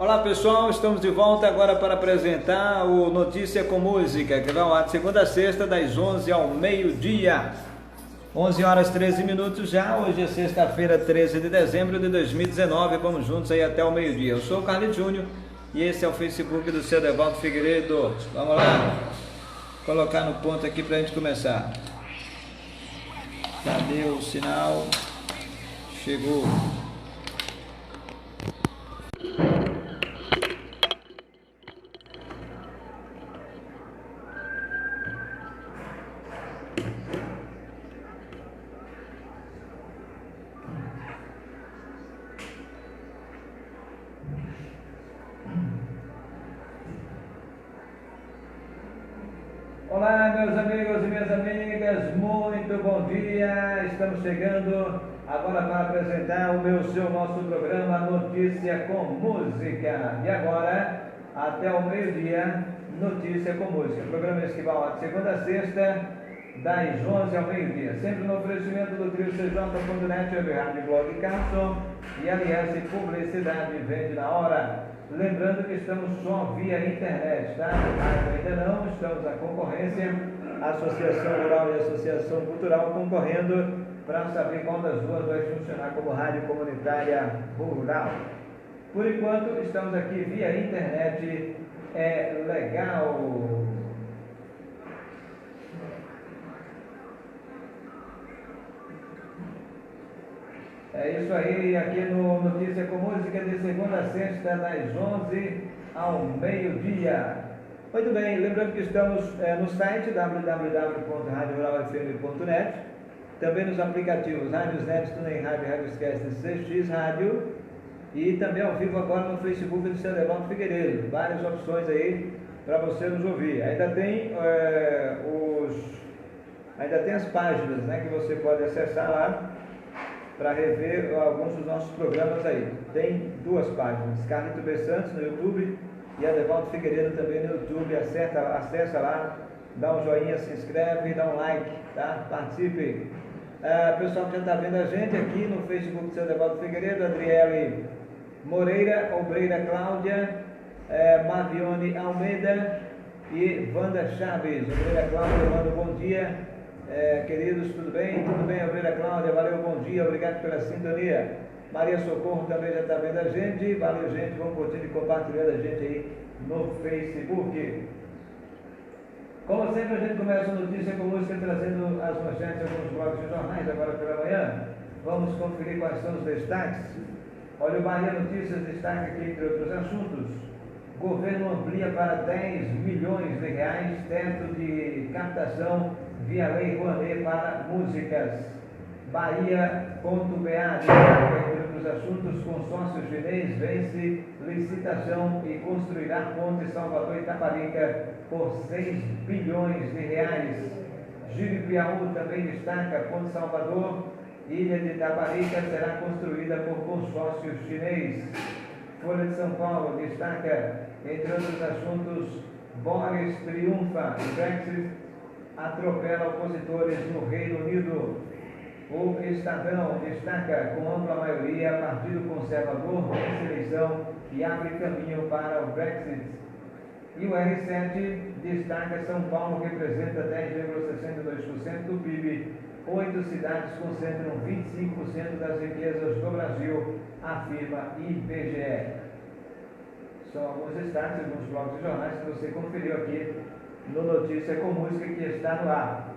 Olá pessoal, estamos de volta agora para apresentar o Notícia com Música, que vai ao ar de segunda a sexta, das 11 ao meio-dia. 11 horas 13 minutos já, hoje é sexta-feira, 13 de dezembro de 2019, vamos juntos aí até o meio-dia. Eu sou o CARLITO Júnior e esse é o Facebook do seu ADEVALDO Figueiredo. Vamos lá, colocar no ponto aqui para a gente começar. Cadê o sinal? Chegou. Olá meus amigos e minhas amigas, muito bom dia, estamos chegando agora para apresentar nosso programa Notícia com Música. E agora, até o meio-dia, Notícia com Música. Programa esse que vai ao ar de segunda a sexta, das 11 ao meio-dia. Sempre no oferecimento do trio CJ.net, Web Rádio Blog Carson e Aliança e Publicidade Vende na Hora. Lembrando que estamos só via internet, tá? Mas ainda não, estamos à concorrência, Associação Rural e Associação Cultural concorrendo para saber qual das duas vai funcionar como rádio comunitária rural. Por enquanto, estamos aqui via internet, é legal. É isso aí, aqui no Notícia com Música, de segunda a sexta, das 11 ao meio-dia. Muito bem, lembrando que estamos no site www.radioruralfm.net, também nos aplicativos Rádiosnet, TuneIn Rádio, Rádioscast, CX Rádio, e também ao vivo agora no Facebook do seu ADEVALDO Figueiredo. Várias opções aí para você nos ouvir. Ainda tem as páginas, né, que você pode acessar lá para rever alguns dos nossos programas aí. Tem duas páginas, CARLITO Santos no YouTube e ADEVALDO Figueiredo também no YouTube. Acessa lá, dá um joinha, se inscreve, dá um like, tá? Participe. Pessoal que já está vendo a gente aqui no Facebook do seu ADEVALDO Figueiredo, Adriele Moreira, Obreira Cláudia, Mavione Almeida e Wanda Chaves. Obreira Cláudia, Wanda, bom dia. Queridos, tudo bem? Tudo bem, Obreira Cláudia, valeu, bom dia, obrigado pela sintonia. Maria Socorro também já está vendo a gente, valeu gente, vamos curtindo e compartilhando a gente aí no Facebook. Como sempre, a gente começa a Notícia com Música trazendo as manchetes de alguns blogs de jornais agora pela manhã. Vamos conferir quais são os destaques. Olha, o Bahia Notícias destaca aqui, entre outros assuntos: governo amplia para 10 milhões de reais teto de captação via Lei Rouanet para músicas. Bahia.ba, entre outros assuntos, consórcio chinês vence licitação e construirá ponte Salvador Itaparica por 6 bilhões de reais. Giripiaú também destaca: ponte Salvador, ilha de Itaparica será construída por consórcio chinês. Folha de São Paulo destaca, entre outros assuntos, Boris triunfa, Brexit atropela opositores no Reino Unido. O Estadão destaca, com ampla maioria, Partido Conservador vence eleição e abre caminho para o Brexit. E o R7 destaca, São Paulo representa 10,62% do PIB, 8 cidades concentram 25% das riquezas do Brasil, afirma IBGE. São alguns destaques, alguns blogs de jornais que você conferiu aqui no Notícia com Música, que está no ar.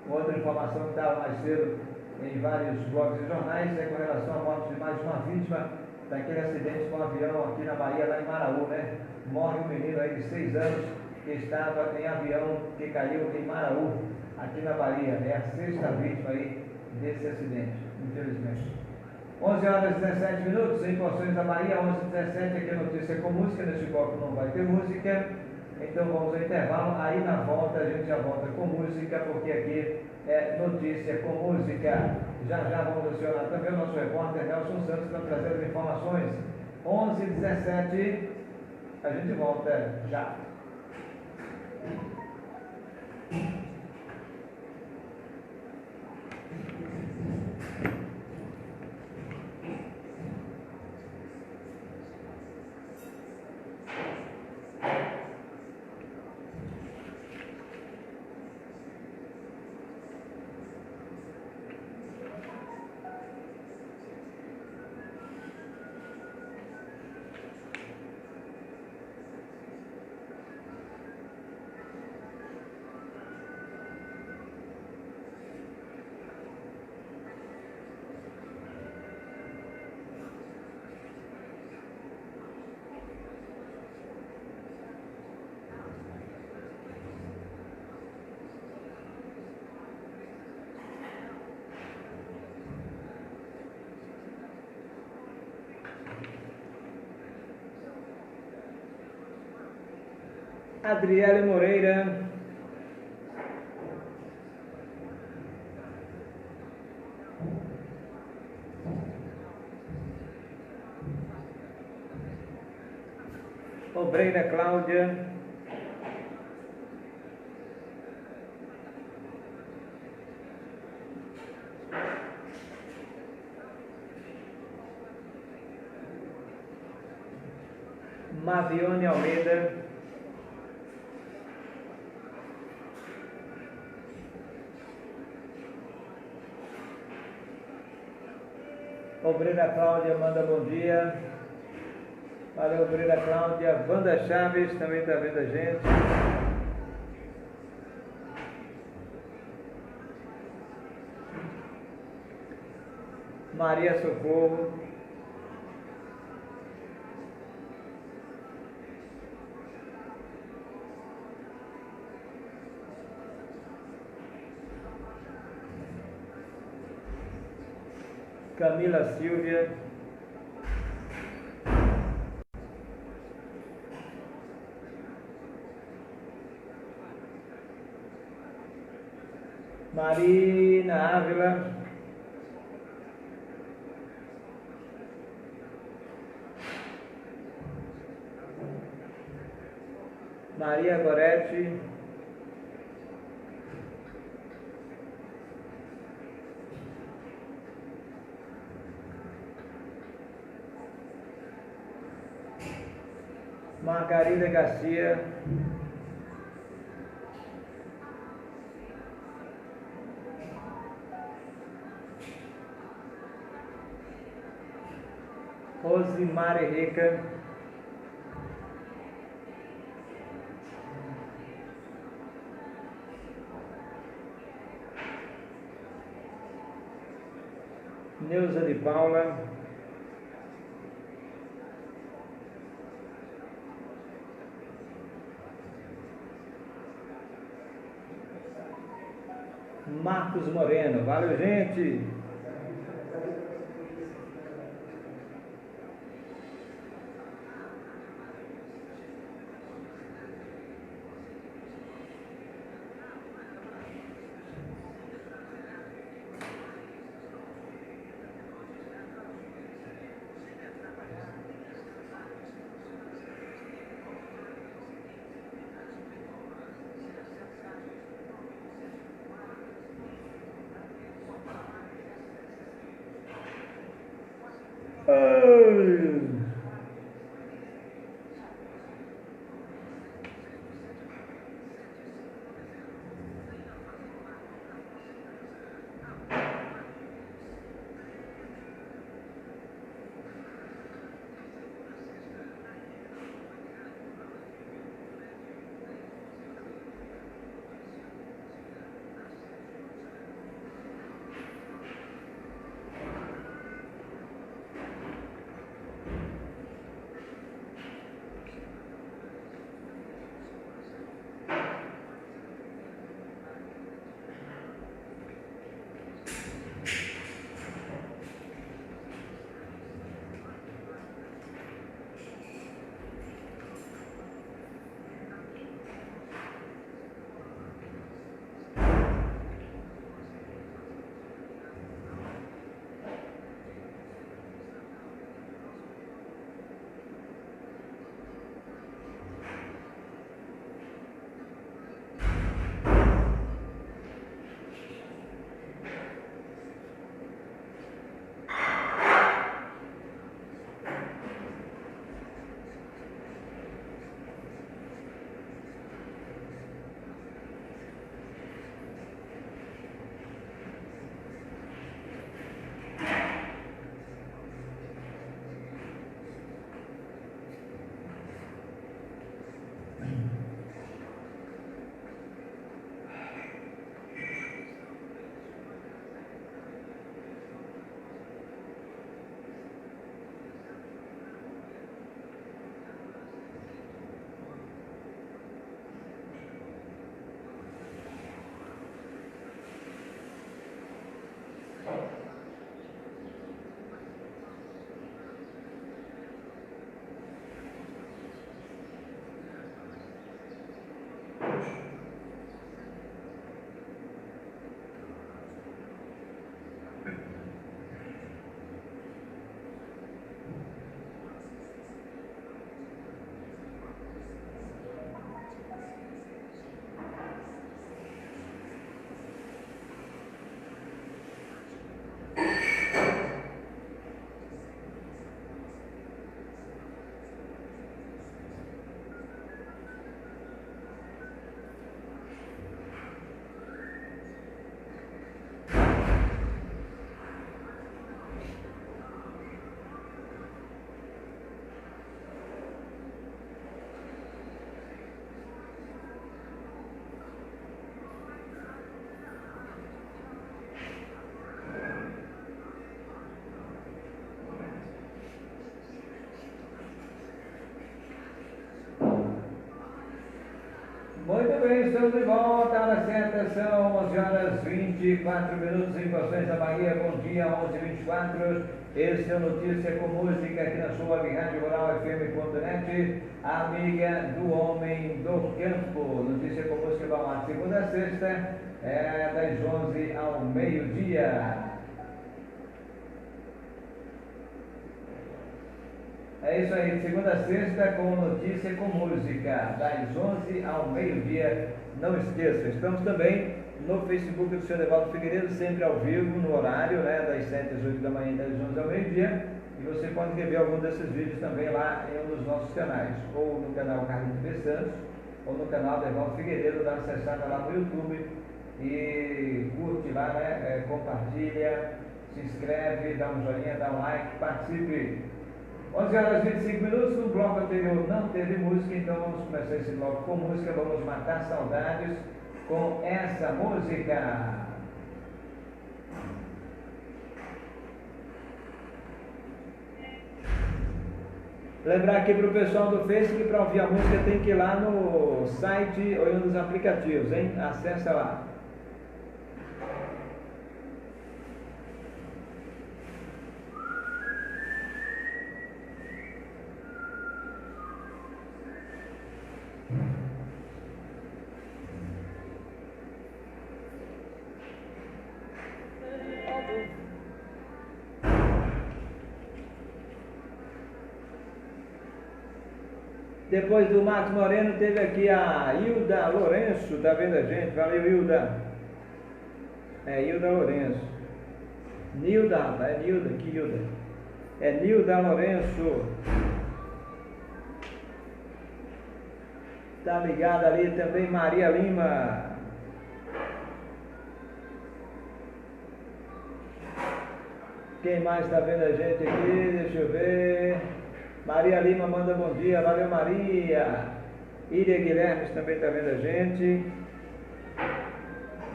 Outra informação que estava mais cedo em vários blogs de jornais é com relação à morte de mais uma vítima daquele acidente com um avião aqui na Bahia, lá em Maraú, né? Morre um menino aí de 6 anos que estava em avião que caiu em Maraú, aqui na Bahia. É a 6ª vítima aí desse acidente, infelizmente. 11 horas e 17 minutos, em Porções da Bahia, 11h17, aqui a Notícia com Música. Neste bloco não vai ter música, então vamos ao intervalo. Aí na volta a gente já volta com música, porque aqui é Notícia com Música. Já vamos acionar também o nosso repórter Nelson Santos, que está trazendo as informações. 11h17, a gente volta já. Adriele Moreira. Obreira Cláudia. Mavione Almeida. Obreira Cláudia manda bom dia. Valeu, Obreira Cláudia. Wanda Chaves também está vendo a gente. Maria Socorro. Camila Silvia. Marina Ávila. Maria Goretti. Margarida Garcia. Rosimari Rica. Neuza de Paula. Marcos Moreno. Valeu, gente! Muito bem, estamos de volta. A hora certa são 11 horas 24 minutos em Porções da Bahia. Bom dia, 11h24. Esse é o Notícia com Música aqui na sua Rádio Rural FM.net, amiga do homem do campo. Notícia com Música vai lá de segunda a sexta, das 11 ao meio-dia. É isso aí, de segunda a sexta com Notícia com Música, das 11 ao meio-dia. Não esqueça, estamos também no Facebook do seu ADEVALDO Figueiredo, sempre ao vivo, no horário, das 7 às 8 da manhã, das 11 ao meio-dia. E você pode rever algum desses vídeos também lá em um dos nossos canais, ou no canal CARLITO, ou no canal ADEVALDO Figueiredo. Dá uma acessada lá no YouTube e curte lá, compartilha, se inscreve, dá um joinha, dá um like, participe. 11 horas e 25 minutos, no bloco anterior não teve música, então vamos começar esse bloco com música. Vamos matar saudades com essa música. Lembrar aqui para o pessoal do Facebook que para ouvir a música tem que ir lá no site ou em um dos aplicativos, hein? Acesse lá. Depois do Marcos Moreno, teve aqui a Hilda Lourenço, tá vendo a gente? Valeu, Hilda. Hilda Lourenço. Nilda, é Nilda, que Hilda? É Nilda Lourenço. Tá ligada ali também Maria Lima. Quem mais tá vendo a gente aqui? Deixa eu ver. Maria Lima manda bom dia, valeu Maria. Iria Guilherme também está vendo a gente.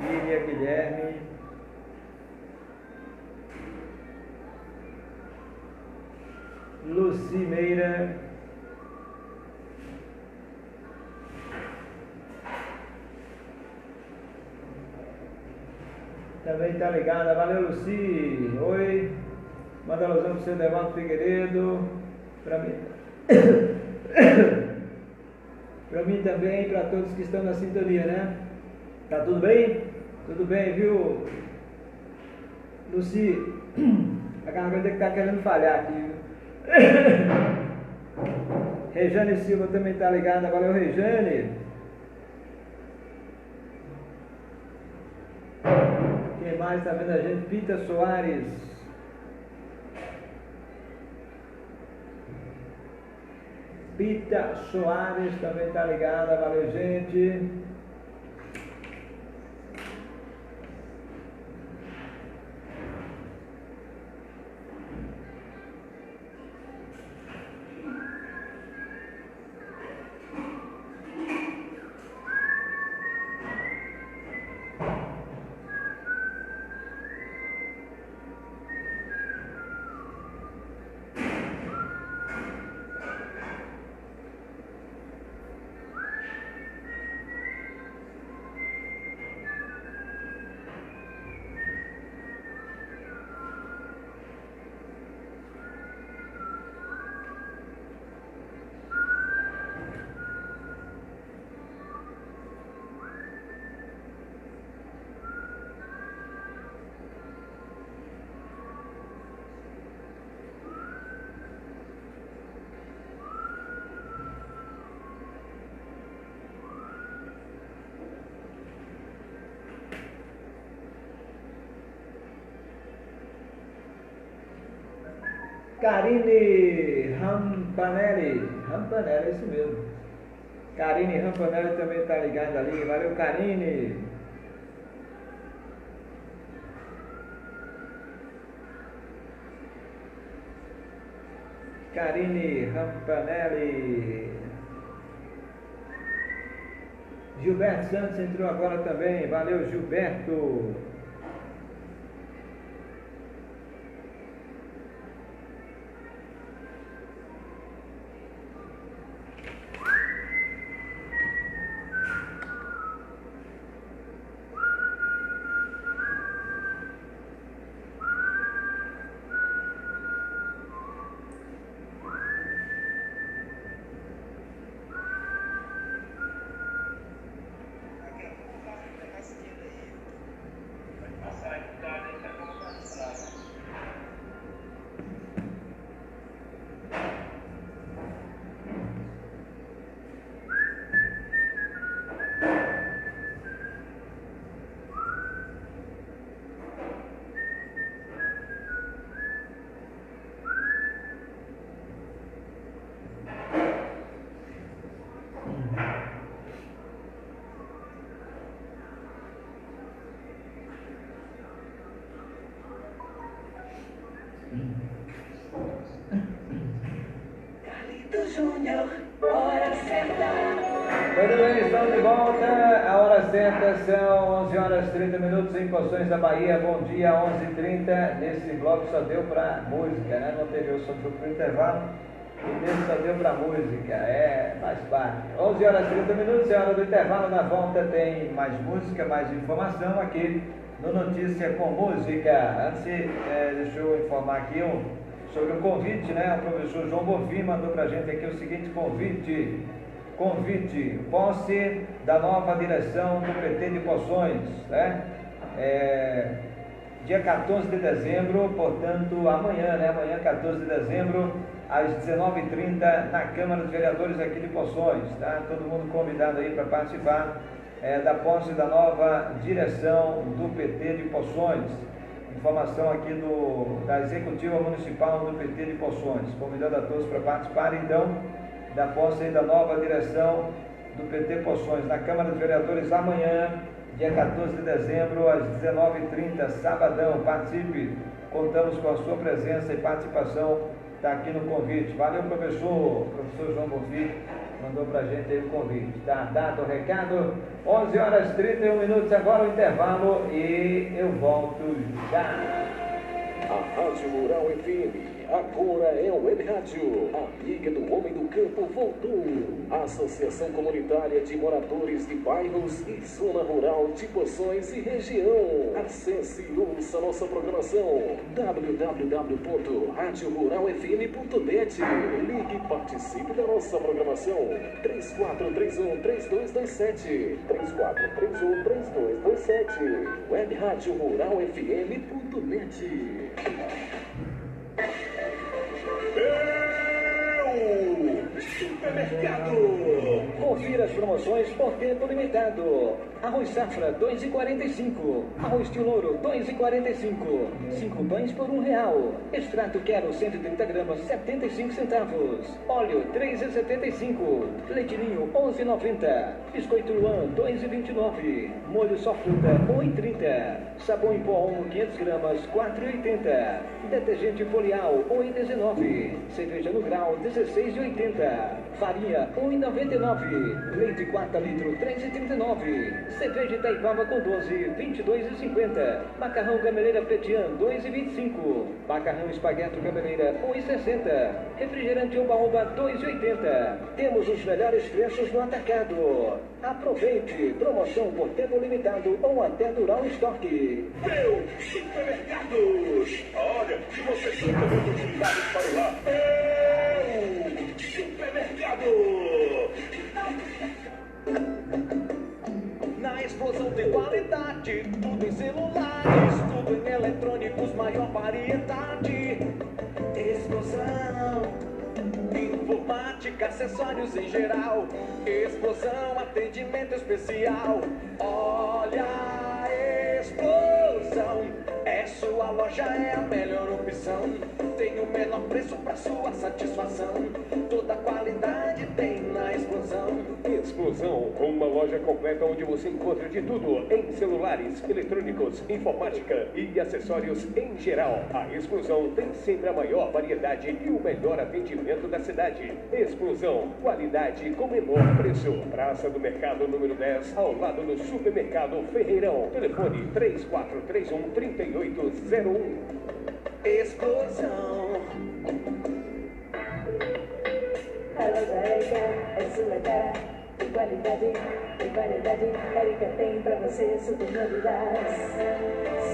Iria Guilherme. Luci Meira. Também está ligada, valeu Luci. Oi. Manda alusão para o seu ADEVALDO Figueiredo. Para mim, para mim também, para todos que estão na sintonia, né? Tá tudo bem? Tudo bem, viu? Luci, aquela coisa que tá querendo falhar aqui, viu? Rejane Silva também tá ligada, valeu Rejane. Quem mais tá vendo a gente? Pita Soares. Pita Soares também está ligada, valeu gente. Karine Rampanelli, é isso mesmo. Karine Rampanelli também está ligada ali, valeu Karine. Karine Rampanelli. Gilberto Santos entrou agora também, valeu Gilberto. Júnior, hora certa. Muito bem, estamos de volta. A hora certa são 11 horas 30 minutos em Poções da Bahia. Bom dia, 11h30. Nesse bloco só deu para música, né? No anterior só deu para o intervalo. E nesse só deu para música. Faz parte. 11 horas 30 minutos é hora do intervalo. Na volta tem mais música, mais informação aqui no Notícia com Música. Antes, deixa eu informar aqui sobre o convite, né? O professor João Bonfim mandou para a gente aqui o seguinte convite, posse da nova direção do PT de Poções, né? Dia 14 de dezembro, portanto amanhã, né? Amanhã, 14 de dezembro, às 19h30, na Câmara dos Vereadores aqui de Poções, tá? Todo mundo convidado aí para participar da posse da nova direção do PT de Poções. Informação aqui da Executiva Municipal do PT de Poções, convidando a todos para participar, então, da posse da nova direção do PT Poções, na Câmara dos Vereadores, amanhã, dia 14 de dezembro, às 19h30, sabadão. Participe, contamos com a sua presença e participação, está aqui no convite. Valeu, professor João Bonfim, mandou para a gente aí o convite. Tá dado o recado, 11 horas 31 minutos, agora o intervalo e eu volto já. A Rádio Rural FM, agora é o Web Rádio, amiga do homem do campo, voltou. A Associação Comunitária de Moradores de Bairros e Zona Rural de Poções e Região. Acesse e ouça nossa programação, www.radioruralfm.net. Ligue e participe da nossa programação, 3431-3227, 3431-3227, Web Rádio Rural FM.net. Supermercado! Confira as promoções por tempo limitado. Arroz safra, 2,45. Arroz tio louro, 2,45. 5 pães por R$1. Extrato quero, 130 gramas, 75 centavos. Óleo, 3,75. Leite ninho, 11,90. Biscoito Luan, 2,29. Molho só fruta, 1,30. Sabão em pó Omo, 500 gramas, 4,80. Detergente Folial, 1,19. Cerveja no grau, 16,80. Farinha, 1,99. Leite 4 litros, 3,39. Cerveja Itaipava com 12, 22,50. Macarrão Gameleira Petian, 2,25. Macarrão Espaguete Gameleira, 1,60. Refrigerante Oba-Oba, 2,80. Temos os melhores preços no atacado. Aproveite, promoção por tempo limitado ou até durar o estoque. Meu Supermercados! Olha, se você tem oportunidades para ir lá, Meu Supermercado! Na explosão de qualidade, tudo em celulares, tudo em eletrônicos, maior variedade. Explosão, informática, acessórios em geral. Explosão, atendimento especial. Olha a explosão, sua loja é a melhor opção. Tem o menor preço para sua satisfação. Toda qualidade tem na Explosão. Explosão, uma loja completa onde você encontra de tudo em celulares, eletrônicos, informática e acessórios em geral. A Explosão tem sempre a maior variedade e o melhor atendimento da cidade. Explosão, qualidade com menor preço. Praça do Mercado número 10, ao lado do Supermercado Ferreirão. Telefone 3431-3801. Explosão. A loja Érica é sua cara. Qualidade e variedade, Érica tem pra você super novidades.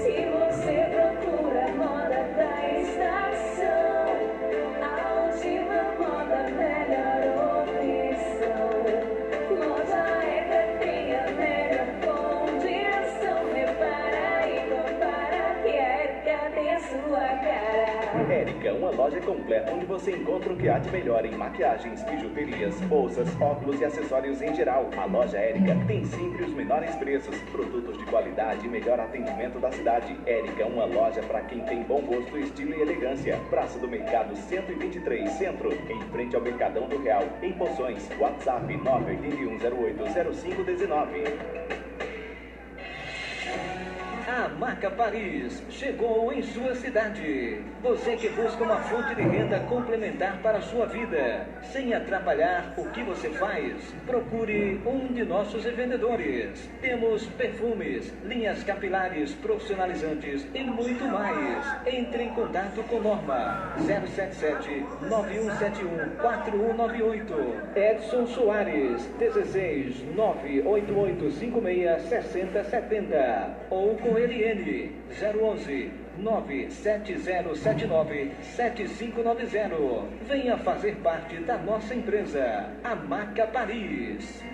Se você procura moda da estação, a última moda, melhor opção. Loja Érica tem a melhor condição. Repara e compara que a Érica tem a sua cara. Érica, uma loja completa onde você encontra o que há de melhor em maquiagens, bijuterias, bolsas, óculos e acessórios em geral. A loja Érica tem sempre os menores preços, produtos de qualidade e melhor atendimento da cidade. Érica, uma loja para quem tem bom gosto, estilo e elegância. Praça do Mercado 123, Centro, em frente ao Mercadão do Real, em Poções. WhatsApp 981080519. A marca Paris chegou em sua cidade. Você que busca uma fonte de renda complementar para a sua vida, sem atrapalhar o que você faz, procure um de nossos revendedores. Temos perfumes, linhas capilares profissionalizantes e muito mais. Entre em contato com Norma 077-9171-4198. Edson Soares 16-98856-6070 ou com Eliane 011-97079-7590. Venha fazer parte da nossa empresa, a marca Paris.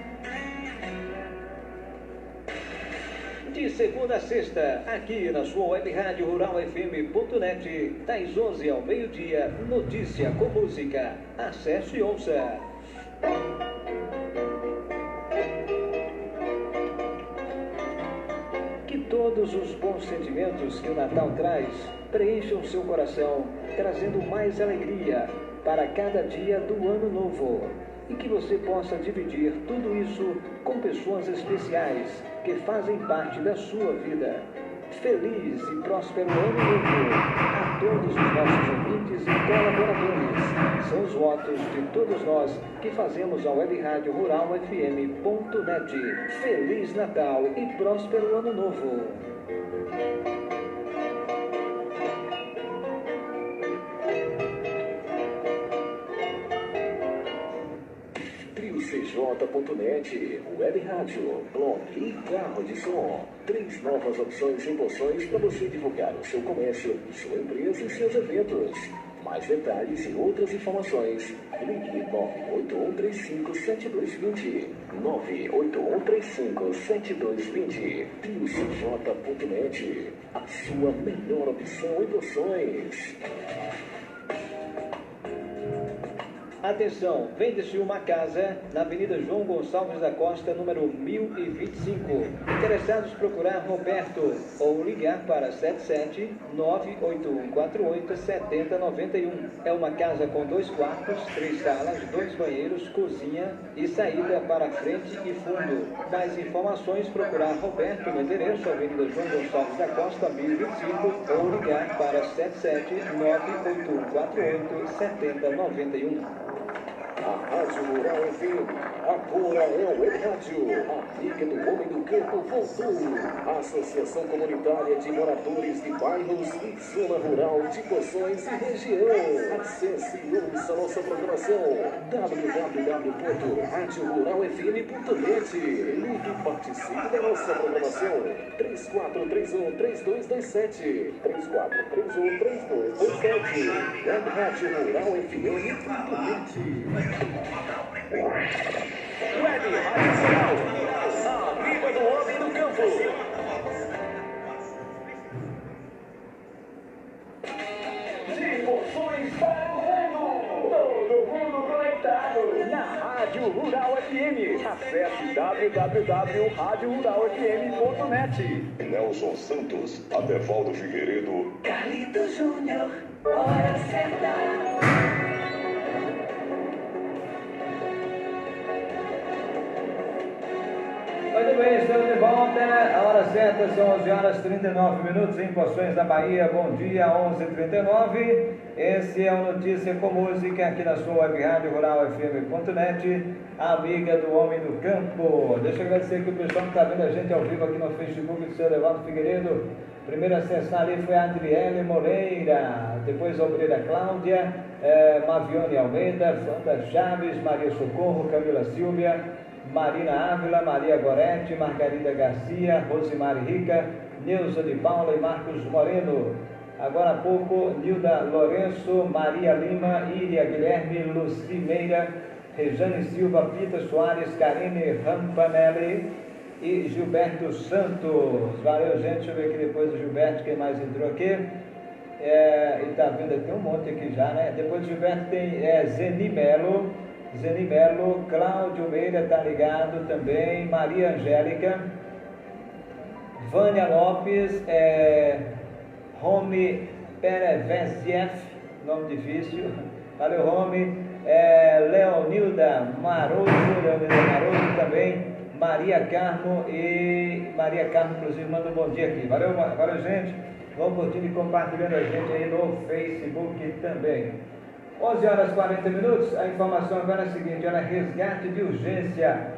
De segunda a sexta, aqui na sua web rádio ruralfm.net, das 11 ao meio-dia, Notícia com Música. Acesse e ouça. Que todos os bons sentimentos que o Natal traz preencham seu coração, trazendo mais alegria para cada dia do ano novo. E que você possa dividir tudo isso com pessoas especiais que fazem parte da sua vida. Feliz e próspero ano novo a todos os nossos ouvintes e colaboradores. São os votos de todos nós que fazemos a Web Rádio Rural FM.net. Feliz Natal e próspero ano novo. CJ.net, Web Rádio, blog e carro de som. 3 novas opções em poções para você divulgar o seu comércio, sua empresa e seus eventos. Mais detalhes e outras informações, ligue 981357220. 981357220. CJ.net, a sua melhor opção em poções. Atenção, vende-se uma casa na Avenida João Gonçalves da Costa, número 1025. Interessados procurar Roberto ou ligar para 77-98148-7091. É uma casa com 2 quartos, 3 salas, 2 banheiros, cozinha e saída para frente e fundo. Mais informações, procurar Roberto no endereço Avenida João Gonçalves da Costa, 1025 ou ligar para 77-98148-7091. A Rádio Rural FM, agora é o Web Rádio, amiga do homem do campo voltou. Associação Comunitária de Moradores de Bairros e Zona Rural de Poções e Região. Acesse e ouça nossa programação www.radioruralfm.net. Ligue e participe da nossa programação 3431-3227 3431-3227. Web Rádio Rural FM.net. Web Rádio Rural, a amiga do homem do campo. De Poções para o mundo, todo mundo conectado na Rádio Rural FM. Acesse www.radioruralfm.net. Nelson Santos, Adevaldo Figueiredo, CARLITO JÚNIOR, hora certa. Muito bem, estamos de volta. A hora certa são 11h39 em Poções da Bahia. Bom dia, 11h39. Esse é o Notícia com Música aqui na sua web rádio ruralfm.net, amiga do homem do campo. Deixa eu agradecer aqui o pessoal que está vendo a gente ao vivo aqui no Facebook do seu ADEVALDO Figueiredo. Primeiro a acessar ali foi a Adriele Moreira, depois a obreira Cláudia, Mavione Almeida, Wanda Chaves, Maria Socorro, Camila Silvia, Marina Ávila, Maria Gorete, Margarida Garcia, Rosimari Rica, Neuza de Paula e Marcos Moreno. Agora há pouco, Nilda Lourenço, Maria Lima, Iria Guilherme, Luci Meira, Rejane Silva, Pita Soares, Karine Rampanelli e Gilberto Santos. Valeu, gente. Deixa eu ver aqui depois do Gilberto, quem mais entrou aqui. Ele está vendo, tem um monte aqui já, né? Depois do Gilberto tem Zeni Melo, Cláudio Meira está ligado também, Maria Angélica, Vânia Lopes, Romy Perevesiev, nome difícil, valeu Romy, Leonilda Maroso também, Maria Carmo, inclusive, manda um bom dia aqui. Valeu, gente. Vão curtindo e compartilhando a gente aí no Facebook também. 11 horas e 40 minutos. A informação agora é a seguinte: olha, resgate de urgência.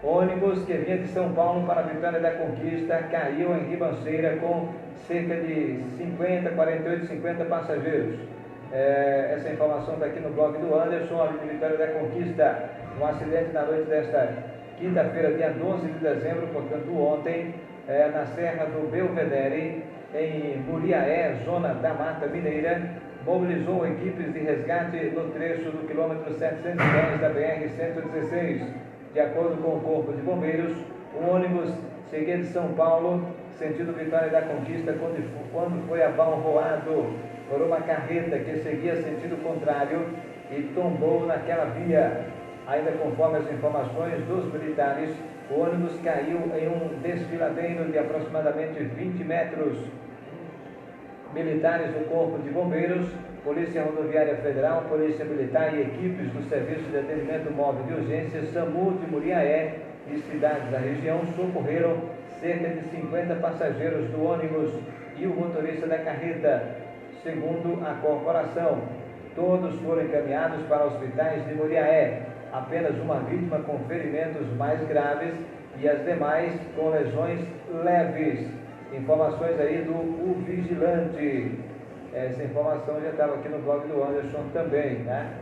Ônibus que vinha de São Paulo para a Vitória da Conquista caiu em Ribanceira com cerca de 50 passageiros. Essa informação está aqui no blog do Anderson, ali de Vitória da Conquista. Um acidente na noite desta quinta-feira, dia 12 de dezembro, portanto ontem, na Serra do Belvedere, em Muriaé, zona da Mata Mineira, mobilizou equipes de resgate no trecho do quilômetro 710 da BR-116. De acordo com o Corpo de Bombeiros, o ônibus seguia de São Paulo, sentido Vitória da Conquista, quando foi abalroado por uma carreta que seguia sentido contrário e tombou naquela via. Ainda conforme as informações dos militares, o ônibus caiu em um desfiladeiro de aproximadamente 20 metros. Militares do Corpo de Bombeiros, Polícia Rodoviária Federal, Polícia Militar e equipes do Serviço de Atendimento Móvel de Urgência, SAMU de Muriaé e cidades da região socorreram cerca de 50 passageiros do ônibus e o motorista da carreta. Segundo a corporação, todos foram encaminhados para hospitais de Muriaé. Apenas uma vítima com ferimentos mais graves e as demais com lesões leves. Informações aí do O Vigilante. Essa informação já estava aqui no blog do Anderson também, né?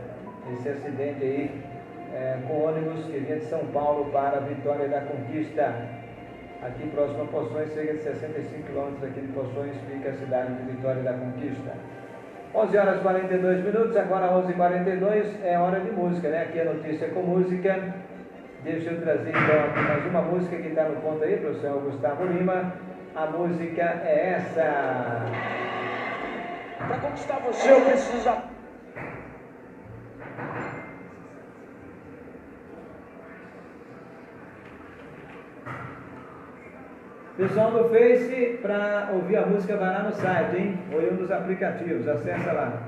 Esse acidente aí com ônibus que vinha de São Paulo para a Vitória da Conquista. Aqui próximo a Poções, cerca de 65 quilômetros aqui de Poções, fica a cidade de Vitória da Conquista. 11 horas e 42 minutos, agora 11h42, é hora de música, né? Aqui é Notícia com Música. Deixa eu trazer então aqui mais uma música que está no ponto aí, para o senhor Gustavo Lima. A música é essa. Para conquistar você, eu preciso... Pessoal do Face, para ouvir a música, vai lá no site, hein? Ou em um dos aplicativos, acessa lá.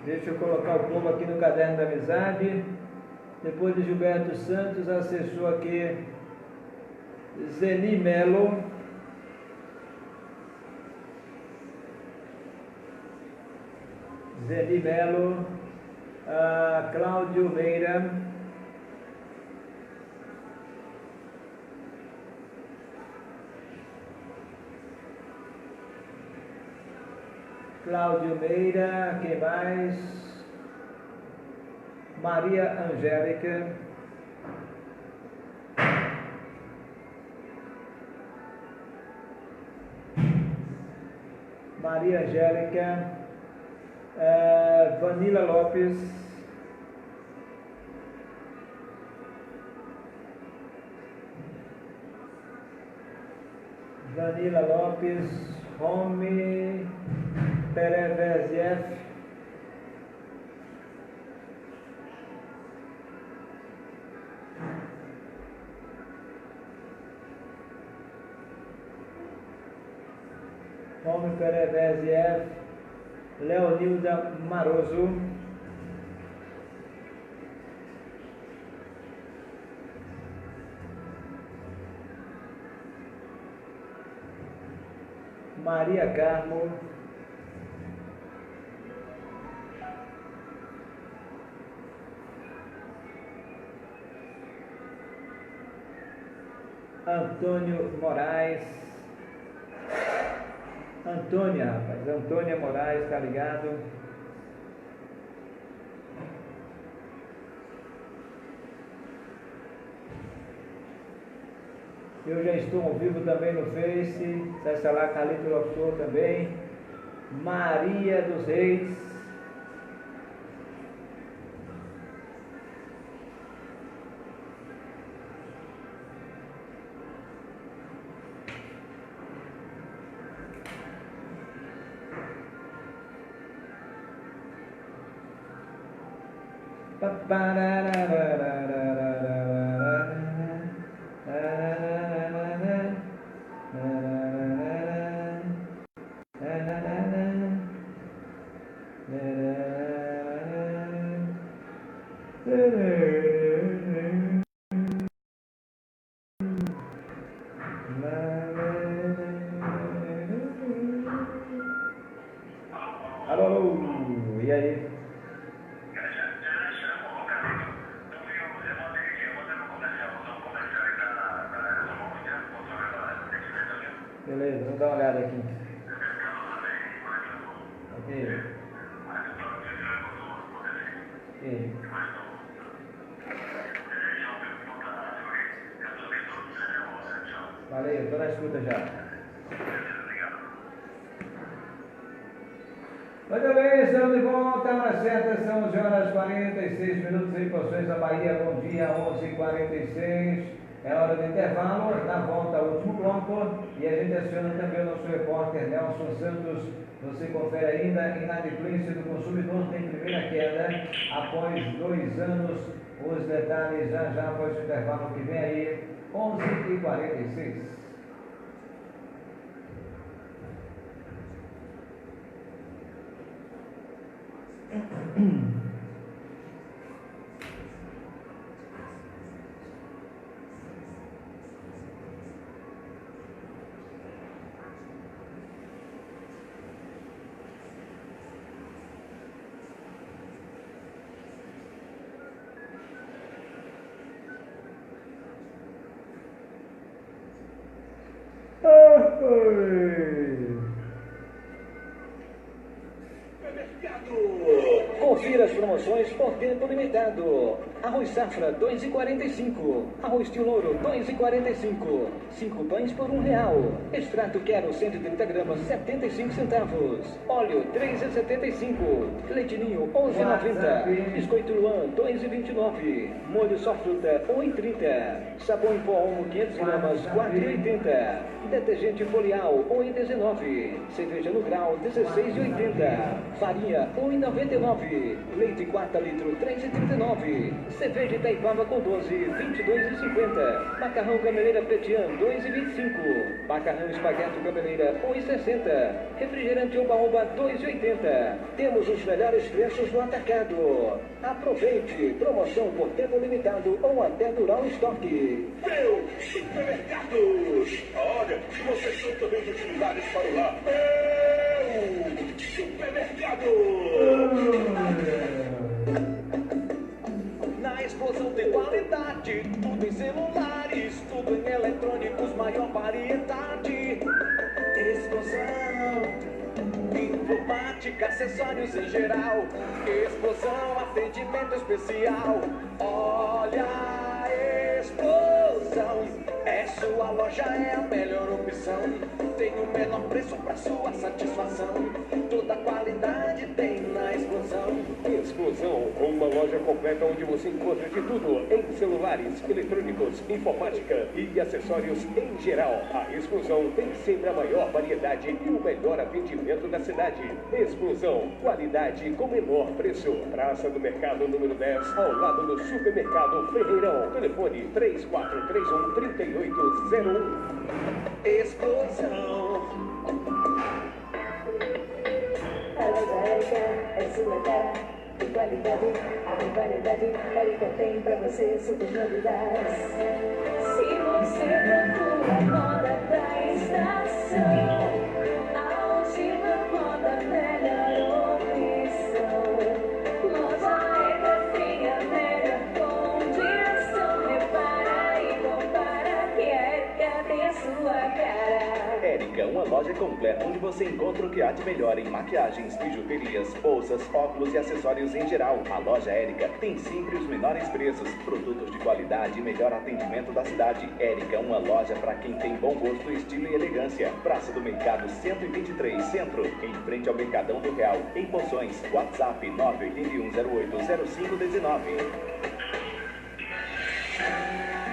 Deixa eu colocar o povo aqui no caderno da amizade. Depois de Gilberto Santos, acessou aqui Zeni Melo. Zeni Melo. Cláudio Meira. Cláudio Meira, quem mais? Maria Angélica. Maria Angélica. Vanila Lopes. Vanila Lopes. Romy Pereveziev. Romy Pereveziev. Leonilda Maroso. Maria Carmo. Antônio Moraes. Antônia, rapaz. Antônia Moraes, tá ligado? Eu já estou ao vivo também no Face. Acessa lá, CARLITO Locutor também. Maria dos Reis. E aí? Beleza, vamos dar uma olhada aqui. Ok. Ok. Valeu, estou na escuta já. Muito bem, estamos de volta. Hora certa, são 11h46 em Poções da Bahia. Bom dia, 11h46. É hora do intervalo, na volta ao último bloco, e a gente aciona também o nosso repórter Nelson Santos. Você confere ainda, inadimplência do consumidor tem primeira queda após 2 anos. Os detalhes já após o intervalo que vem aí, 11h46. Confira as promoções por tempo limitado. Arroz safra, 2,45. Arroz tio louro, 2,45. 5 pães por R$1. Extrato quero, 130 gramas, 75 centavos. Óleo, 3,75. Leite ninho, 11,90. Biscoito Luan, 2,29. Molho só fruta, 1,30. Sabão em pó Omo, 500 gramas, 4,80. Detergente Folial, 1,19. Cerveja no grau, 16,80. Farinha, 1,99. Leite 4 litros, 3,39. Cerveja Itaipava com 12, 22,50. Macarrão Gameleira Petian, 2,25. Macarrão Espaguete Gameleira, 1,60. Refrigerante Oba-Oba, 2,80. Temos os melhores preços no atacado. Aproveite, promoção por tempo limitado ou até durar o estoque. Meu supermercados! Olha, vocês são também de utilidades para o lar. Meu supermercado! Na explosão tem qualidade, tudo em celulares, tudo em eletrônicos, maior variedade. Explosão, informática, acessórios em geral. Explosão, atendimento especial. Olha a explosão, sua loja é a melhor opção. Tem o menor preço para sua satisfação. Toda qualidade tem na Explosão. Explosão, uma loja completa onde você encontra de tudo em celulares, eletrônicos, informática e acessórios em geral. A Explosão tem sempre a maior variedade e o melhor atendimento da cidade. Explosão, qualidade com menor preço. Praça do Mercado número 10, ao lado do Supermercado Ferreirão. Telefone 3431-3801. Explosão. A loja Érica é sua cara. De qualidade, de variedade, Érica tem pra você super novidades. Se você procura moda da estação, a última moda, melhor opção. Loja Érica tem a melhor condição. Repara e compara que a Érica tem a sua cara. Érica, uma loja completa onde você encontra o que há de melhor em maquiagens, bijuterias, bolsas, óculos e acessórios em geral. A loja Érica tem sempre os menores preços, produtos de qualidade e melhor atendimento da cidade. Érica, uma loja para quem tem bom gosto, estilo e elegância. Praça do Mercado 123, Centro, em frente ao Mercadão do Real, em Poções. WhatsApp 981080519.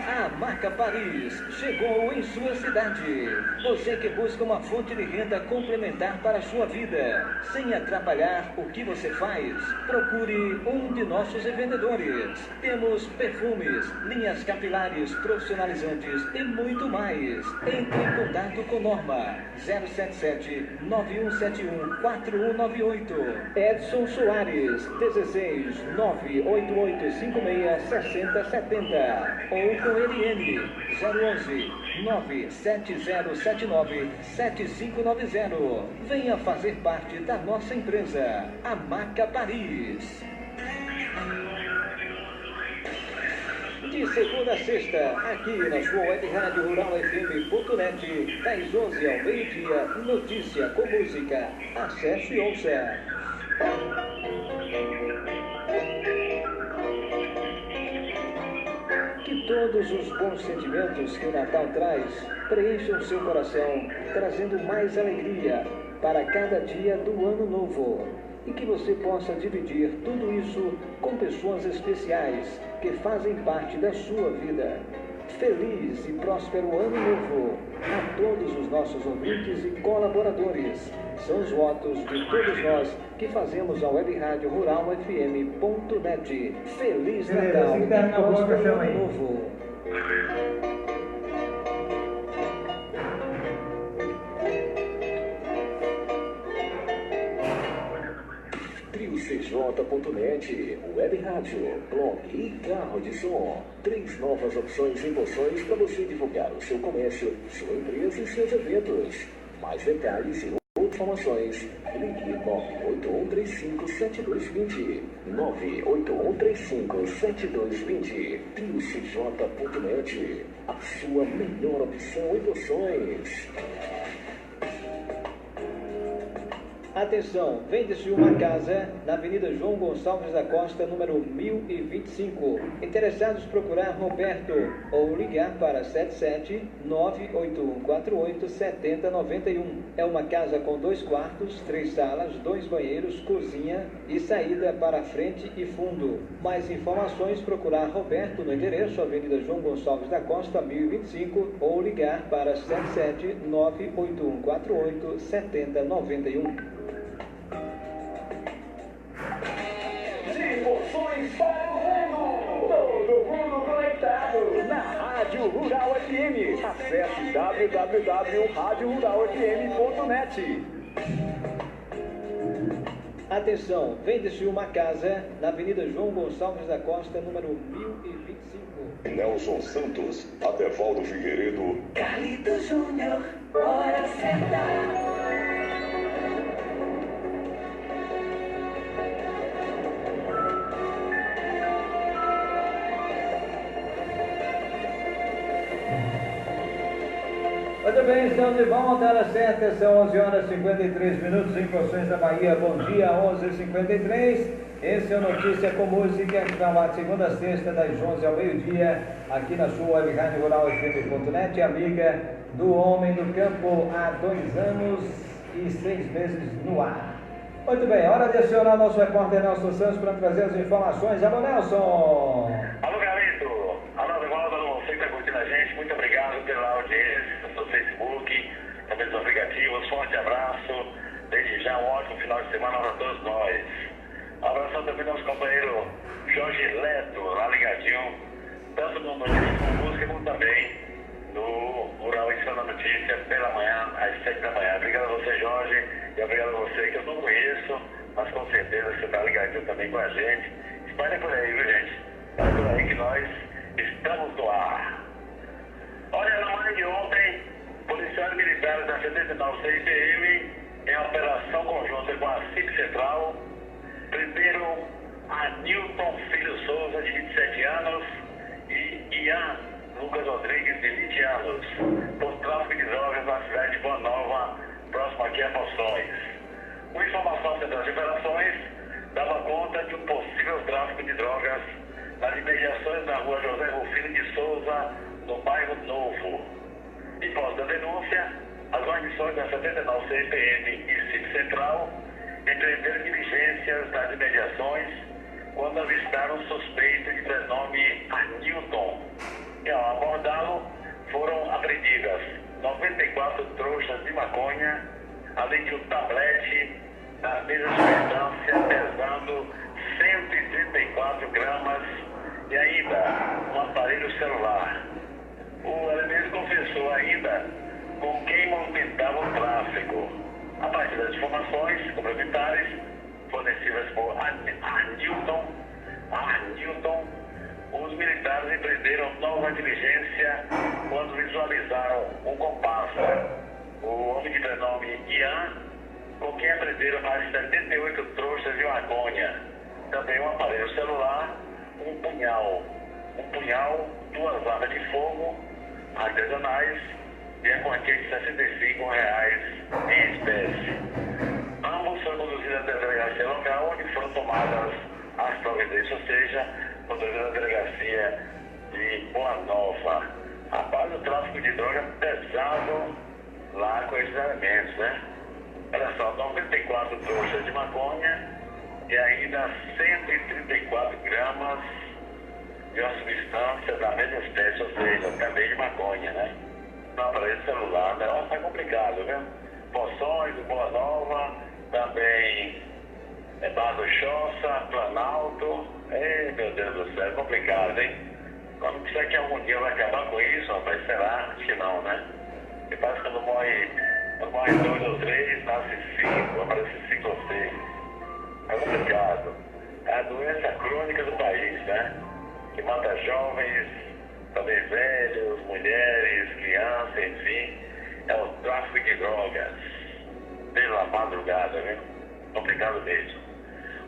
A Marca Paris chegou em sua cidade. Você que busca uma fonte de renda complementar para a sua vida, sem atrapalhar o que você faz, procure um de nossos revendedores. Temos perfumes, linhas capilares, profissionalizantes e muito mais. Entre em contato com Norma 077-9171-4198. Edson Soares 16-98856-6070 ou com Eliane 011 97079-7590. Venha fazer parte da nossa empresa, a Maca Paris. De segunda a sexta, aqui na sua web rádio Rural FM.net, das 11 ao meio-dia, notícia com música. Acesse e ouça. Que todos os bons sentimentos que o Natal traz preencham seu coração, trazendo mais alegria para cada dia do ano novo. E que você possa dividir tudo isso com pessoas especiais que fazem parte da sua vida. Feliz e próspero ano novo a todos os nossos ouvintes e colaboradores. São os votos de todos nós que fazemos a Web Rádio Rural FM.net. Feliz Natal e próspero ano novo. CJ.net, Web Rádio, blog e carro de som. 3 novas opções e emoções para você divulgar o seu comércio, sua empresa e seus eventos. Mais detalhes e outras informações, ligue 981357220. 981357220. CJ.net, a sua melhor opção em emoções. Atenção, vende-se uma casa na Avenida João Gonçalves da Costa, número 1025. Interessados procurar Roberto ou ligar para 77-98148-7091. É uma casa com 2 quartos, 3 salas, 2 banheiros, cozinha e saída para frente e fundo. Mais informações, procurar Roberto no endereço Avenida João Gonçalves da Costa, 1025 ou ligar para 77-98148-7091. Emoções para o mundo! Todo mundo conectado na Rádio Rural FM. Acesse www.radioruralfm.net. Atenção, vende-se uma casa na Avenida João Gonçalves da Costa, número 1025. Nelson Santos, Adevaldo Figueiredo, CARLITO JÚNIOR, hora certa. Muito bem, estamos de volta, hora certa, são 11 horas e 53 minutos em Poções da Bahia. Bom dia, 11h53. Esse é o Notícia com Música, que está lá de segunda a sexta, das 11 ao meio-dia, aqui na sua web rádio Rural FM.net, amiga do homem do campo há 2 anos e 6 meses no ar. Muito bem, hora de acionar nosso repórter Nelson Santos para trazer as informações. Alô, Nelson! Alô, Carlito! Alô, Adevaldo, você que está curtindo a gente, muito obrigado pela audiência no Facebook, também nos aplicativos. Forte abraço, desde já um ótimo final de semana para todos nós. Um abração também ao nosso companheiro Jorge Leto, lá ligadinho, tanto no Notícia com Música, como também no Rural Edição da Notícia, pela manhã, às 7 da manhã. Obrigado a você, Jorge, e obrigado a você que eu não conheço, mas com certeza você está ligadinho também com a gente. Espalha por aí, viu, gente? Espalha por aí que nós estamos no ar. Olha, na manhã de ontem, policiais militares da 79 CIPM, em operação conjunta com a CIP Central, prenderam a Nilton Filho Souza, de 27 anos, e Ian Lucas Rodrigues, de 20 anos, por tráfico de drogas na cidade de Boa Nova, próximo aqui a Poções. Com informação central de operações, dava conta de um possível tráfico de drogas nas imediações da rua José Rufino de Souza, no bairro Novo. E pós da denúncia, as guarnições da 79 CPM e CIP Central empreenderam diligências nas imediações quando avistaram um suspeito de prenome Anilton. E ao abordá-lo, foram apreendidas 94 trouxas de maconha, além de um tablete na mesa de substância pesando 134 gramas e ainda um aparelho celular. O elemento confessou ainda com quem movimentava o tráfego. A partir das informações complementares fornecidas por Arnilton, os militares empreenderam nova diligência quando visualizaram um comparsa, o homem de prenome Ian, com quem apreenderam mais de 78 trouxas de maconha, também um aparelho celular, um punhal, 2 armas de fogo artesanais e a quantia de R$65 em espécie. Ambos foram conduzidos à delegacia local, onde foram tomadas as providências, ou seja, conduzidos à delegacia de Boa Nova. Rapaz, o tráfico de droga pesado lá com esses elementos, né? Olha só, 94 trouxas de maconha e ainda 134 gramas de uma substância da mesma espécie, ou seja, também de maconha, né? No aparelho celular, né? Nossa, tá complicado, viu? Poções, Boa Nova, também Barra do Choça, Planalto. Ei, meu Deus do céu, é complicado, hein? Quando será que algum dia vai acabar com isso, rapaz? Será? Acho que não, né? Porque parece que quando morre 2 ou 3, nasce 5, aparece 5 ou 6. É complicado. É a doença crônica do país, né? Que mata jovens, também velhos, mulheres, crianças, enfim. É o tráfico de drogas. Pela madrugada, viu? Complicado mesmo.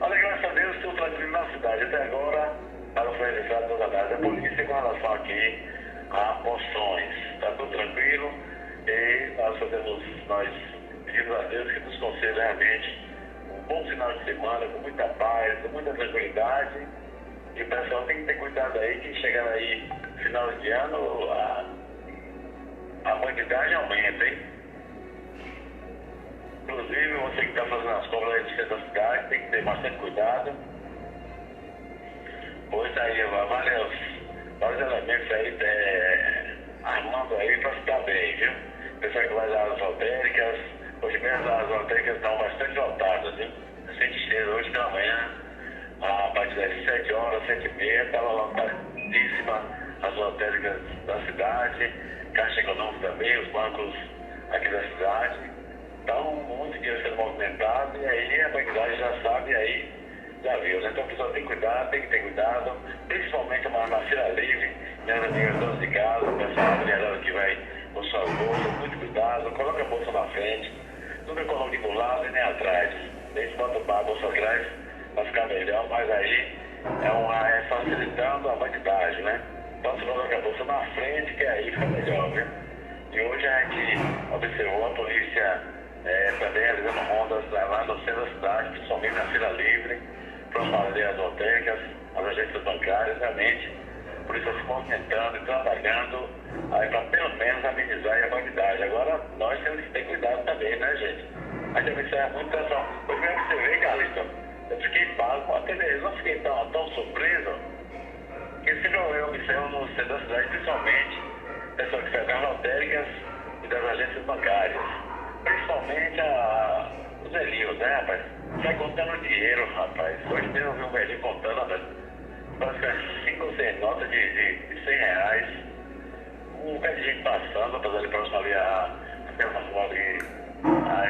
Olha, graças a Deus, tudo tranquilo na cidade. Até agora, para foi registrado toda a da polícia com relação aqui a poções. Está tudo tranquilo e nós pedimos a Deus que nos conceda realmente um bom final de semana, com muita paz, com muita tranquilidade. E o pessoal tem que ter cuidado aí, que chegando aí final de ano, a quantidade aumenta, hein? Inclusive, você que está fazendo as compras aí do centro da cidade, tem que ter bastante cuidado. Pois aí, vários elementos aí armando aí para ficar bem, viu? Pessoal que vai às lotéricas, hoje mesmo as lotéricas estão bastante lotadas, viu? Sexta-feira, hoje pela manhã, a partir das 7 horas, 7h30, estava lotadíssima as lotéricas da cidade, Caixa Econômica também, os bancos aqui da cidade. Então, muito dinheiro sendo movimentado, e aí a banquidade já sabe, e aí já viu, né? Então o pessoal tem que cuidar, tem que ter cuidado, principalmente na feira livre, minhas amigas donas de casa, o pessoal mulherada que vai com suas bolsas, muito cuidado, coloca a bolsa na frente, nunca coloque do lado e nem atrás. Daí se bota a bolsa atrás para ficar melhor, mas aí é facilitando a banquidade, né? Então se coloca a bolsa na frente, que aí fica melhor, viu? E hoje a gente observou a polícia também realizando rondas lá no centro da cidade, principalmente na feira livre, para fazer as lotéricas, as agências bancárias, realmente, a polícia se movimentando e trabalhando aí para pelo menos amenizar a banquidade. Agora, nós temos que ter cuidado também, né, gente? A gente observa muito essa... Hoje mesmo que você vê, Carlito, eu fiquei pasmo, até mesmo, não fiquei tão surpreso, que sempre eu observo no centro da cidade, principalmente, pessoal que faz as lotéricas e das agências bancárias. Principalmente os velhinhos, né, rapaz? Sai contando dinheiro, rapaz. Hoje mesmo eu vi um velhinho contando, rapaz. Parece que 5 ou 6 notas de R$100. Um bocado de gente passando, rapaz, ali próximo ali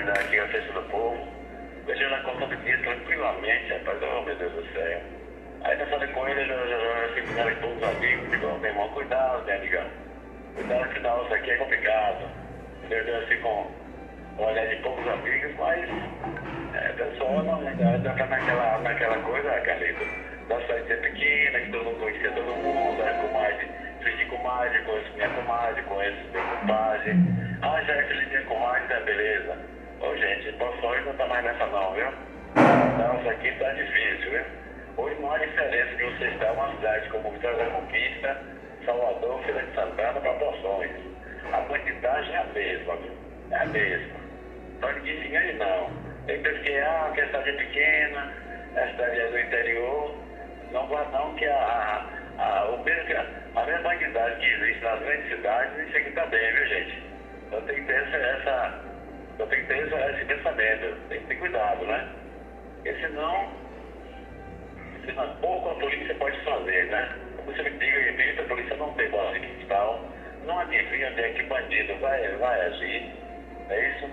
da antiga festa do povo. Vejo na contando dinheiro tranquilamente, rapaz. Oh, meu Deus do céu. Aí eu falei com ele, eu fico com todos os amigos. Digo, meu irmão, cuidado, né, amigão? Cuidado que não, isso aqui é complicado. Eu assim com olhar de poucos amigos, mas pessoal ainda está naquela coisa, Carlito, da cidade pequena, que todo mundo conhecia todo mundo, a comadre, filho de comadre, conheço minha comadre, conheço meu compadre. Ah, já é filho de minha comadre, tá beleza. Ô gente, Poções não tá mais nessa não, viu? Então isso aqui tá difícil, viu? Hoje não há diferença de você estar em uma cidade como Vitória da Conquista, Salvador, Feira de Santana para Poções. A quantidade é a mesma, viu? É a mesma. Então ninguém se engane não. Tem pessoas que a cidade é pequena, a cidade é do interior. Não vá não que a mesma quantidade que existe nas grandes cidades, isso aqui tá bem, viu gente? Então tem que ter esse pensamento, tem que ter cuidado, né? Porque senão pouco a polícia pode fazer, né? Como você me diga, repito, a polícia não tem bola de cristal, não adivinha onde é que bandido vai agir, é isso?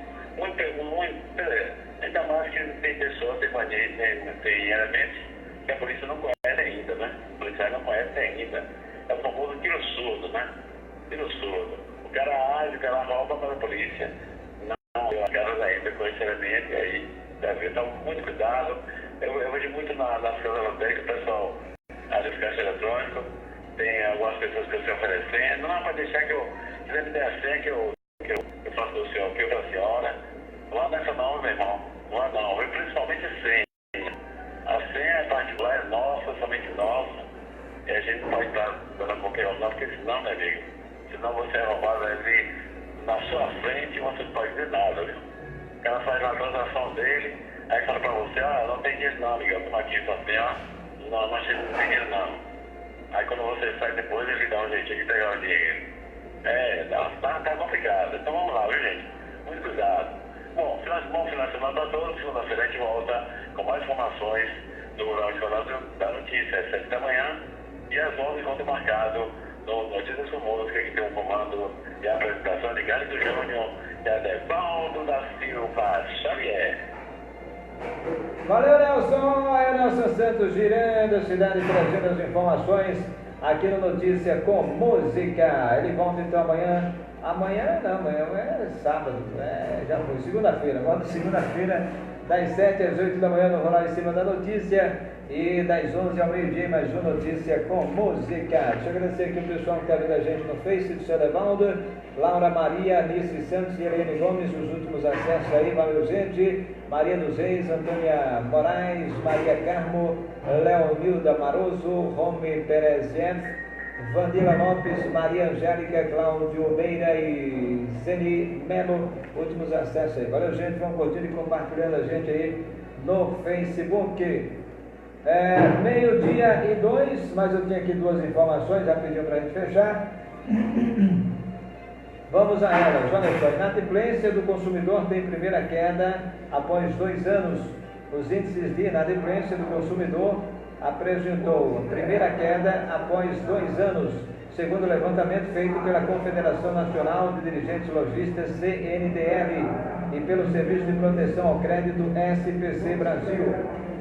Ainda mais que tem pessoas, tem bandidos, tem elementos que a polícia não conhece ainda, né? O policial não conhece ainda. tiro surdo. O cara age, o cara rouba para a polícia. Não, as casas ainda com esse elemento aí, deve. Então, muito cuidado. Eu vejo muito nas casas lotéricas, o pessoal age de caixa eletrônico. Tem algumas pessoas que estão se oferecendo. Não, para deixar que eu me der a senha que eu faço do senhor, que eu para a senhora. Não há nessa não, meu irmão. Não há não. Eu principalmente senha. A senha é particular, é nossa, somente nossa. E a gente não pode estar dando qualquer um, não, porque senão, meu amigo, senão você é roubado ali na sua frente e você não pode dizer nada, viu? O cara faz a transação dele, aí fala pra você, não tem dinheiro não, amigo, toma aqui sua senha, não achei que não tem dinheiro não. Aí quando você sai depois, ele dá um jeitinho de pegar o dinheiro. Tá complicado. Então vamos lá, viu, gente? Muito cuidado. Bom final de semana para todos. Segunda-feira a gente volta com mais informações do Rural Escolar da Notícia, às 7 da manhã. E às 11, encontro marcado no Notícias com Música, que tem um comando e a apresentação de CARLITO Júnior e ADEVALDO da Silva Xavier. Valeu, Nelson! Aí o Nelson Santos girando a cidade, trazendo as informações aqui no Notícia com Música. Ele volta então amanhã. Amanhã é sábado, já foi segunda-feira. Volta segunda-feira, das 7 às 8 da manhã no Jornal em Cima da Notícia. E das 11 ao meio-dia, mais uma Notícia com Música. Deixa eu agradecer aqui o pessoal que está vendo a gente no Face do seu ADEVALDO, Laura Maria, Anice Santos e Helene Gomes, os últimos acessos aí, valeu gente. Maria dos Reis, Antônia Moraes, Maria Carmo, Leonilda Maroso, Rome Pereziev, Vandila Lopes, Maria Angélica, Cláudio Meira e Zeni Melo, últimos acessos aí. Valeu gente, vão curtindo e compartilhando a gente aí no Facebook. Meio-dia e 2, mas eu tinha aqui duas informações, já pediu para a gente fechar. Vamos a elas. Olha só, a inadimplência do consumidor tem primeira queda após 2 anos. Os índices de inadimplência do consumidor apresentou primeira queda após 2 anos, segundo o levantamento feito pela Confederação Nacional de Dirigentes Lojistas, CNDL, e pelo Serviço de Proteção ao Crédito, SPC Brasil.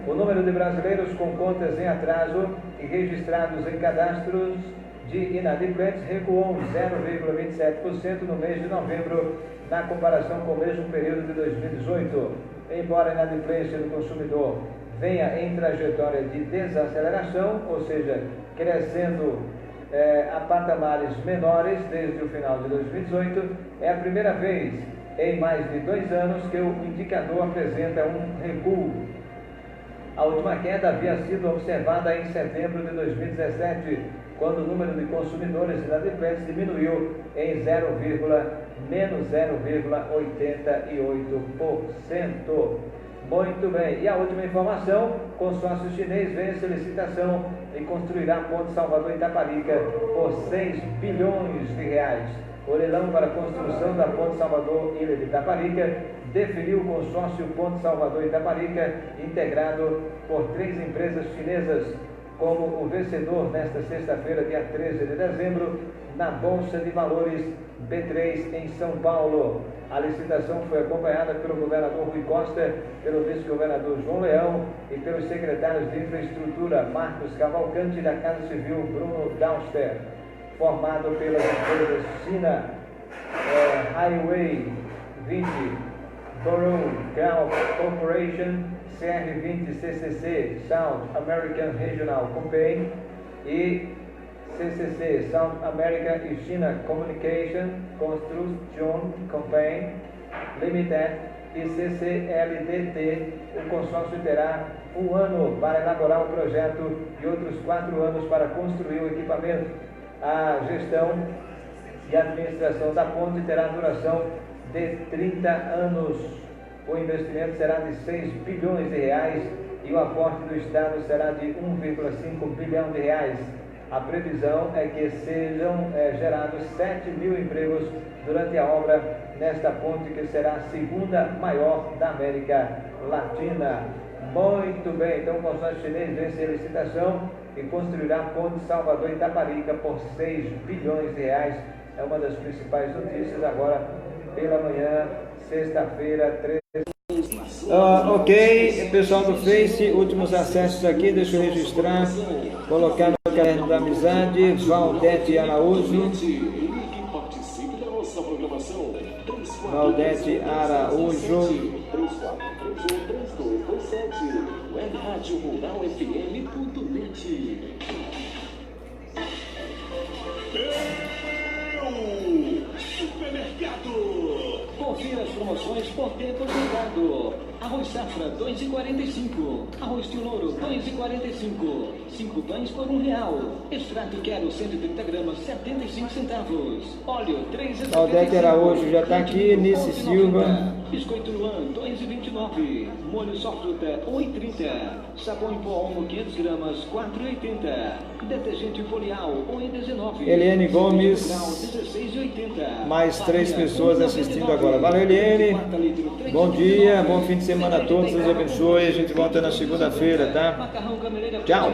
O número de brasileiros com contas em atraso e registrados em cadastros de inadimplentes recuou 0,27% no mês de novembro, na comparação com o mesmo período de 2018. Embora a inadimplência do consumidor venha em trajetória de desaceleração, ou seja, crescendo a patamares menores desde o final de 2018, é a primeira vez em mais de 2 anos que o indicador apresenta um recuo. A última queda havia sido observada em setembro de 2017, quando o número de consumidores inadimplentes diminuiu em menos 0,88%. Muito bem, e a última informação: consórcio chinês vence licitação e construirá a ponte Salvador-Itaparica por 6 bilhões de reais. O leilão para a construção da ponte Salvador-Ilha de Itaparica definiu o consórcio Ponte Salvador-Itaparica, integrado por 3 empresas chinesas, como o vencedor nesta sexta-feira, dia 13 de dezembro, na Bolsa de Valores B3 em São Paulo. A licitação foi acompanhada pelo governador Rui Costa, pelo vice-governador João Leão e pelos secretários de Infraestrutura Marcos Cavalcante e da Casa Civil Bruno Dauster, formado pelas empresas China Highway 20, Borough Ground Corporation, CR20 CCC, South American Regional Company, e CCC, South America e China Communication Construction Company Limited e CCLDT. O consórcio terá 1 ano para elaborar o projeto e outros 4 anos para construir o equipamento. A gestão e administração da ponte terá duração de 30 anos. O investimento será de 6 bilhões de reais e o aporte do Estado será de 1,5 bilhão de reais. A previsão é que sejam gerados 7 mil empregos durante a obra nesta ponte, que será a segunda maior da América Latina. Muito bem, então o consórcio chinês vence a licitação e construirá a ponte Salvador-Itaparica por 6 bilhões de reais. É uma das principais notícias agora pela manhã, sexta-feira, 13. Ok, pessoal do Face, últimos acessos aqui, deixa eu registrar, colocar no caderno da amizade, Valdete Araújo. Valdete Araújo. 34313227. Web Rádio Rural FM.net. Supermercado. Confira as promoções por tempo limitado. Arroz safra, R$ 2,45. Arroz de louro, R$ 2,45. 5 pães por R$1. Extrato quero, 130 gramas, 75 centavos. Óleo, R$ 3,75. Valdete Araújo já está aqui. Nice Silva. Biscoito Luan, R$ 2,29. Molho só fruta, R$ 1,30. Sabão em pó Omo, 500 gramas, R$ 4,80. Detergente Polial, R$ 1,19. Eliane Gomes. R$ 16,80. Mais 3 pessoas assistindo agora. Valeu, Eliane. Bom dia, bom fim de semana a todos. Deus abençoe. A gente volta na segunda-feira, tá? Tchau.